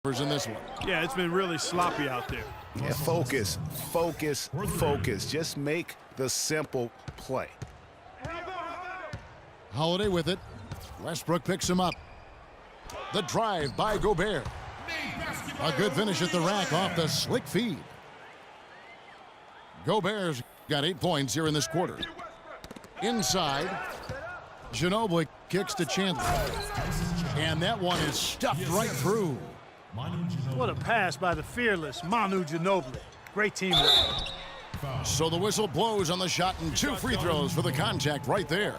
in this one. Yeah, it's been really sloppy out there. Yeah, focus, focus, focus. Just make the simple play. Holiday with it. Westbrook picks him up. The drive by Gobert. A good finish at the rack off the slick feed. Gobert's got 8 points here in this quarter. Inside, Ginobili kicks to Chandler. And that one is stuffed right through. What a pass by the fearless Manu Ginobili. Great teamwork. So the whistle blows on the shot and 2 free throws for the contact right there.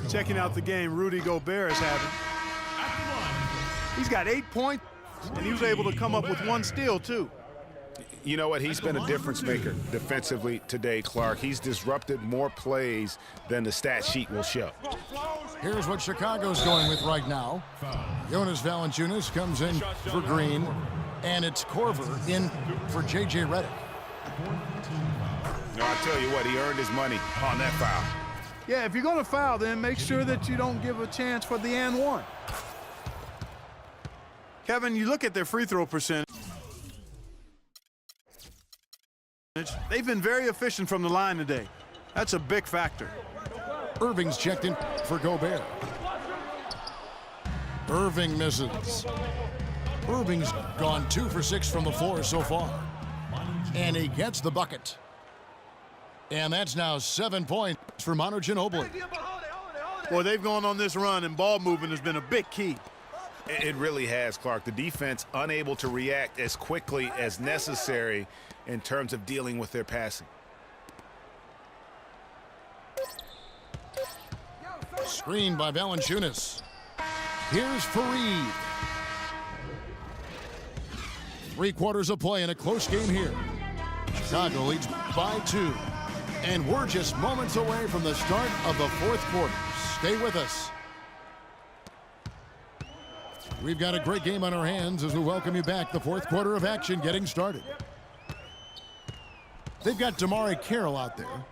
Checking out the game Rudy Gobert is having. He's got 8 points, and he was able to come up with 1 steal, too. You know what? He's been a difference maker defensively today, Clark. He's disrupted more plays than the stat sheet will show. Here's what Chicago's going with right now. Jonas Valanciunas comes in for Green, and it's Korver in for J.J. Redick. No, I tell you what, he earned his money on that foul. Yeah, if you're going to foul, then make sure that you don't give a chance for the and one. Kevin, you look at their free throw percentage. They've been very efficient from the line today. That's a big factor. Irving's checked in for Gobert. Irving misses. Irving's gone 2 for 6 from the floor so far. And he gets the bucket. And that's now 7 points for Manu Ginobili. Boy, they've gone on this run, and ball movement has been a big key. It really has, Clark. The defense unable to react as quickly as necessary in terms of dealing with their passing. Screen by Valanciunas. Here's Fareed. 3 quarters of play in a close game here. Chicago leads by 2. And we're just moments away from the start of the 4th quarter. Stay with us. We've got a great game on our hands as we welcome you back. The 4th quarter of action getting started. They've got Damari Carroll out there.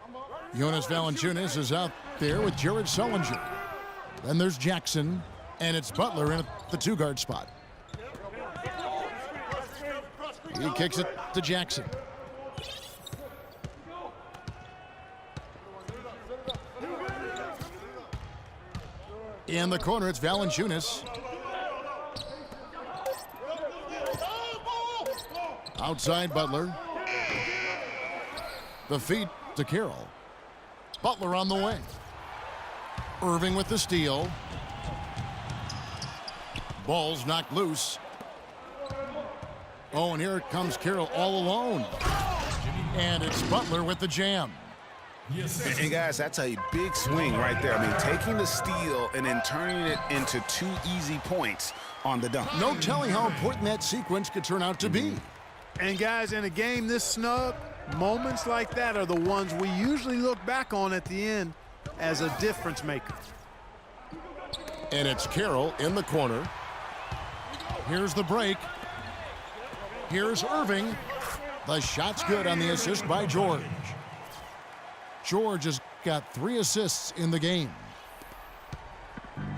Jonas Valanciunas is out there with Jared Sullinger. Then there's Jackson, and it's Butler in the 2-guard spot. He kicks it to Jackson. In the corner, it's Valanciunas. Outside Butler. The feed to Carroll. Butler on the wing. Irving with the steal. Ball's knocked loose. Oh, and here comes Carroll all alone. And it's Butler with the jam. And guys, that's a big swing right there. I mean, taking the steal and then turning it into 2 easy points on the dunk. No telling how important that sequence could turn out to be. And guys, in a game this snug, moments like that are the ones we usually look back on at the end as a difference maker. And it's Carroll in the corner. Here's the break. Here's Irving. The shot's good on the assist by George. George has got 3 assists in the game.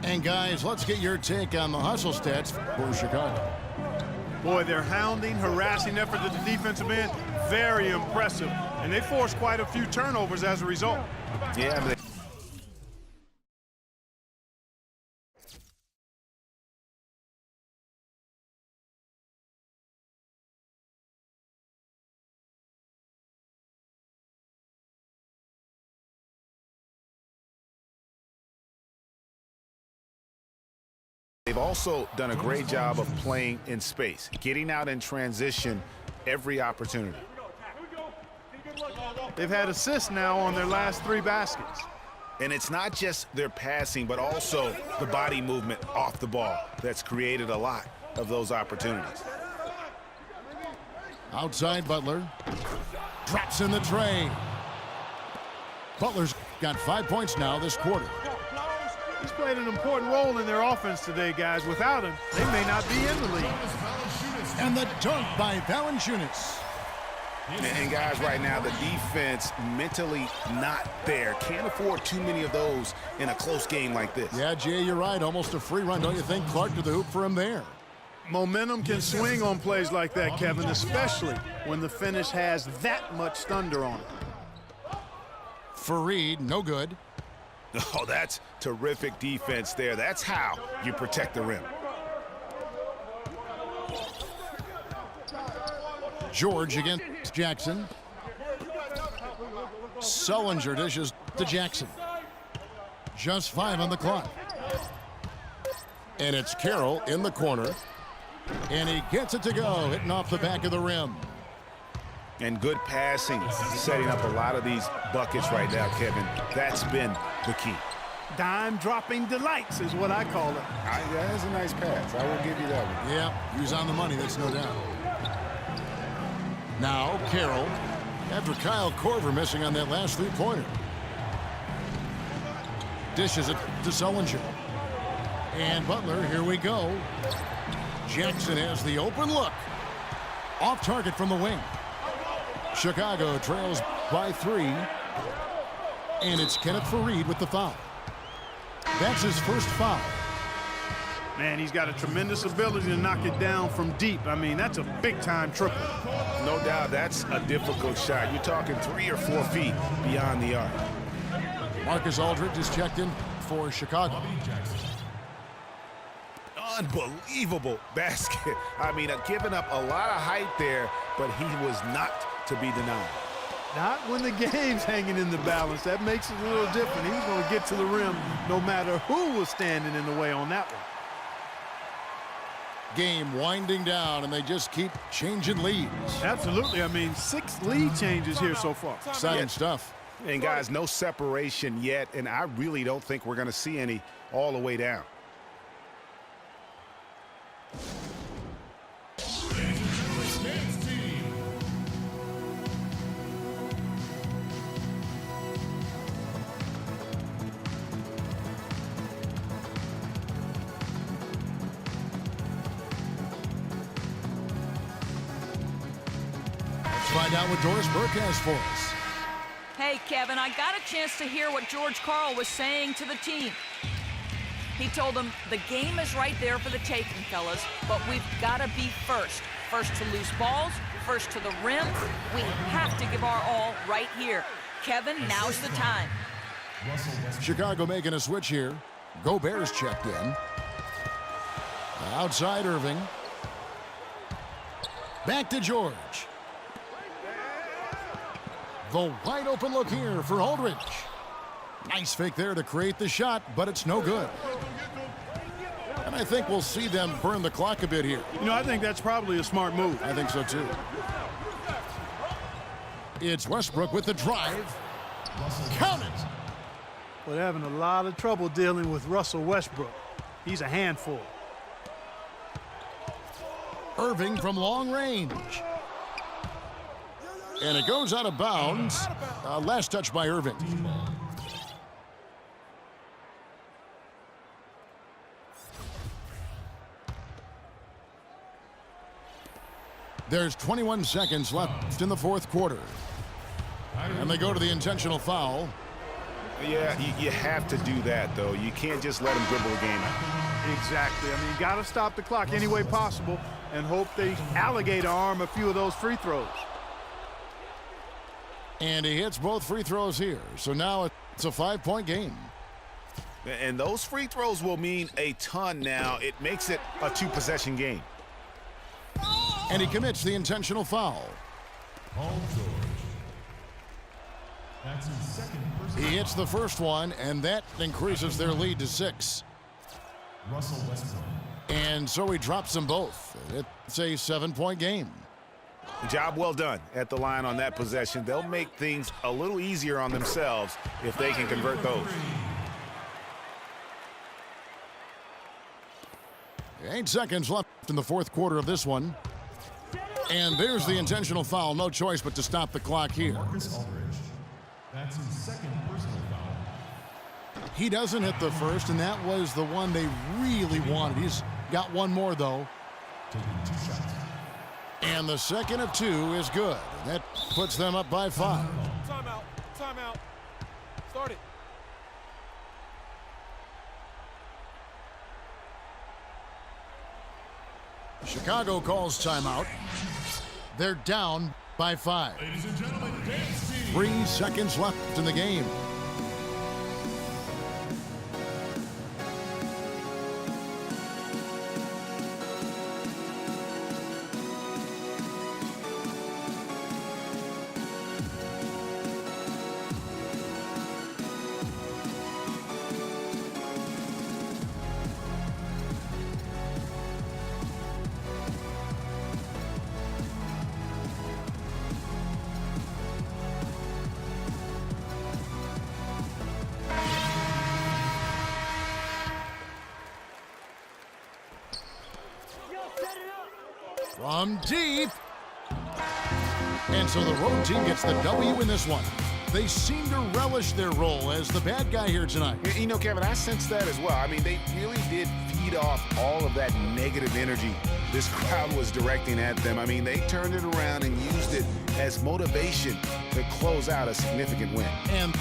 And guys, let's get your take on the hustle stats for Chicago. Boy, their hounding, harassing effort at the defensive end, very impressive. And they forced quite a few turnovers as a result. Yeah, they've also done a great job of playing in space, getting out in transition every opportunity. They've had assists now on their last 3 baskets. And it's not just their passing, but also the body movement off the ball that's created a lot of those opportunities. Outside Butler. Drops in the tray. Butler's got 5 points now this quarter. He's played an important role in their offense today, guys. Without him, they may not be in the league. And the dunk by Valanciunas. And guys, right now, the defense mentally not there. Can't afford too many of those in a close game like this. Yeah, Jay, you're right. Almost a free run, don't you think? Clark to the hoop for him there. Momentum can swing on plays like that, Kevin, especially when the finish has that much thunder on it. Fareed, no good. Oh, that's terrific defense there. That's how you protect the rim. George against Jackson. Sullinger dishes to Jackson. Just 5 on the clock. And it's Carroll in the corner. And he gets it to go, hitting off the back of the rim. And good passing, setting up a lot of these buckets right now, Kevin. That's been the key. Dime-dropping delights is what I call it. That's a nice pass. I will give you that one. Yeah, he was on the money, that's no doubt. Now, Carroll, after Kyle Korver missing on that last three-pointer. Dishes it to Sullinger. And Butler, here we go. Jackson has the open look. Off target from the wing. Chicago trails by 3. And it's Kenneth Fareed with the foul. That's his first foul. Man, he's got a tremendous ability to knock it down from deep. I mean, that's a big-time triple. No doubt that's a difficult shot. You're talking 3 or 4 feet beyond the arc. Marcus Aldridge is checked in for Chicago. Unbelievable basket. I mean, giving up a lot of height there, but he was not to be denied. Not when the game's hanging in the balance. That makes it a little different. He's going to get to the rim no matter who was standing in the way on that one. Game winding down, and they just keep changing leads. Absolutely. I mean, 6 lead changes here so far. Exciting stuff. And, guys, no separation yet, and I really don't think we're going to see any all the way down. Find out what Doris Burke has for us. Hey, Kevin, I got a chance to hear what George Karl was saying to the team. He told them the game is right there for the taking, fellas, but we've got to be first. First to loose balls, first to the rim. We have to give our all right here. Kevin, now's the time. Chicago making a switch here. Gobert's checked in. Outside Irving. Back to George. The wide open look here for Aldridge. Nice fake there to create the shot, but it's no good. And I think we'll see them burn the clock a bit here. You know, I think that's probably a smart move. I think so too. It's Westbrook with the drive. Count it. But having a lot of trouble dealing with Russell Westbrook. He's a handful. Irving from long range. And it goes out of bounds. Last touch by Irving. There's 21 seconds left in the fourth quarter. And they go to the intentional foul. Yeah, you have to do that, though. You can't just let him dribble the game out. Exactly. I mean, you got to stop the clock any way possible and hope they alligator arm a few of those free throws. And he hits both free throws here. So now it's a 5-point game. And those free throws will mean a ton now. It makes it a 2-possession game. And he commits the intentional foul. That's his second He hits the first one, and that increases their lead to 6. Russell Westbrook. And so he drops them both. It's a 7-point game. Job well done at the line on that possession. They'll make things a little easier on themselves if they can convert those. 8 seconds left in the fourth quarter of this one. And there's the intentional foul. No choice but to stop the clock here. Marcus Aldridge. That's his second personal foul. He doesn't hit the first, and that was the one they really wanted. He's got one more, though. Taking 2 shots. And the second of 2 is good. That puts them up by 5. Timeout. Timeout. Start it. Chicago calls timeout. They're down by 5. Ladies and gentlemen, dance team. 3 seconds left in the game. From deep. And so the road team gets the W in this one. They seem to relish their role as the bad guy here tonight. You know, Kevin, I sense that as well. I mean, they really did feed off all of that negative energy this crowd was directing at them. I mean, they turned it around and used it as motivation to close out a significant win. And